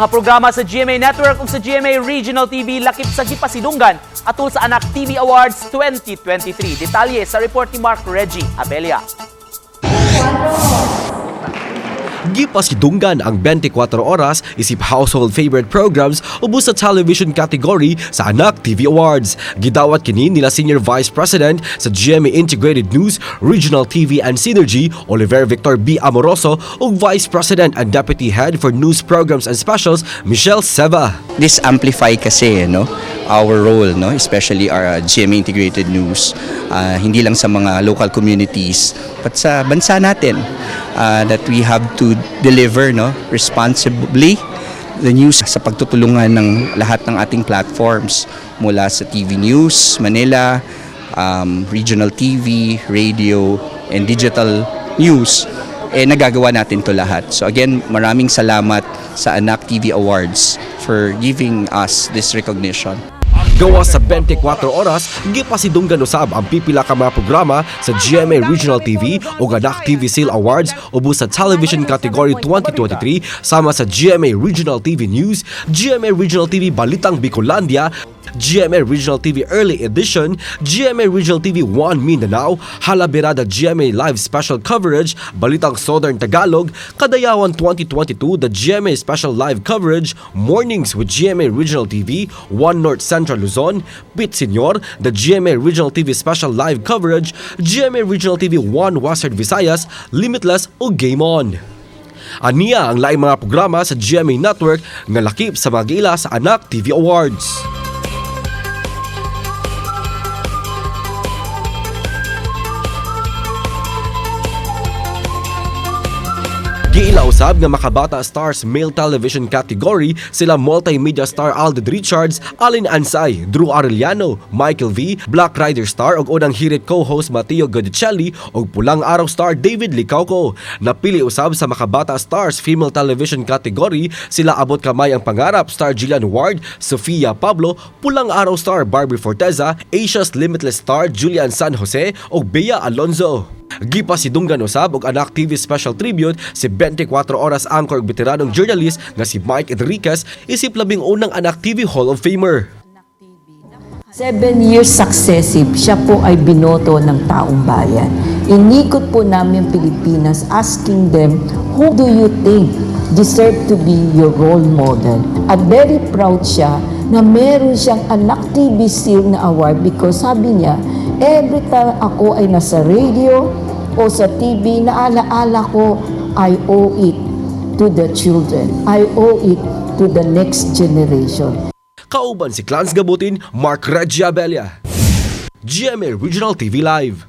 Mga programa sa GMA Network ug sa GMA Regional TV lakip sa gipasidunggan atol sa Anak TV Awards 2023. Detalye sa report ni Mark Reggie Abelia. Gipasidunggan ang 24 oras isip household favorite programs ubos sa television category sa Anak TV Awards. Gidawat kini nila Senior Vice President sa GMA Integrated News, Regional TV and Synergy, Oliver Victor B. Amoroso, ug Vice President and Deputy Head for News Programs and Specials, Michelle Seva. This amplify kasi our role, especially our GMA Integrated News, hindi lang sa mga local communities but sa bansa natin, that we have to deliver responsibly the news sa pagtutulungan ng lahat ng ating platforms mula sa TV News, Manila, Regional TV, Radio, and Digital News. Nagagawa natin to lahat. So again, maraming salamat sa Anak TV Awards for giving us this recognition. Gawa sa 24 oras, gipasidunggan usab ang pipila ka mga programa sa GMA Regional TV o Anak TV Sale Awards ubos sa Television Category 2023 sama sa GMA Regional TV News, GMA Regional TV Balitang Bicolandia, GMA Regional TV Early Edition, GMA Regional TV 1 Mindanao, Halaberada GMA Live Special Coverage, Balitang Southern Tagalog, Kadayawan 2022, the GMA Special Live Coverage, Mornings with GMA Regional TV, 1 North Central Luzon, Pit Senior, the GMA Regional TV Special Live Coverage, GMA Regional TV 1 Western Visayas, Limitless o Game On. Aniya ang laing mga programa sa GMA Network nga lakip sa mga giila sa Anak TV Awards. Giila usab nga makabata stars male television category sila multimedia star Alden Richards, Alin Ansay, Drew Arellano, Michael V, Black Rider star ug unang hirit co-host Mateo Godicelli ug Pulang Araw star David Licauco. Napili usab sa makabata stars female television category sila Abot Kamay ang Pangarap star Jillian Ward, Sofia Pablo, Pulang Araw star Barbie Forteza, Asia's Limitless star Julian San Jose ug Bea Alonzo. Gipasidunggan usab og Anak TV Special Tribute si 24 oras anchor ug veteranong journalist nga si Mike Enriquez, isip labing unang Anak TV Hall of Famer. 7 years successive, siya po ay binoto ng taong bayan. Inikot po namin Pilipinas asking them, who do you think deserve to be your role model? At very proud siya na meron siyang Anak TV Seal na award because sabi niya, every time ako ay nasa radio o sa TV, naalaala ko, I owe it to the children. I owe it to the next generation. Kauban si Clans Gabutin, Mark Reggie Abelia, GMA Regional TV Live.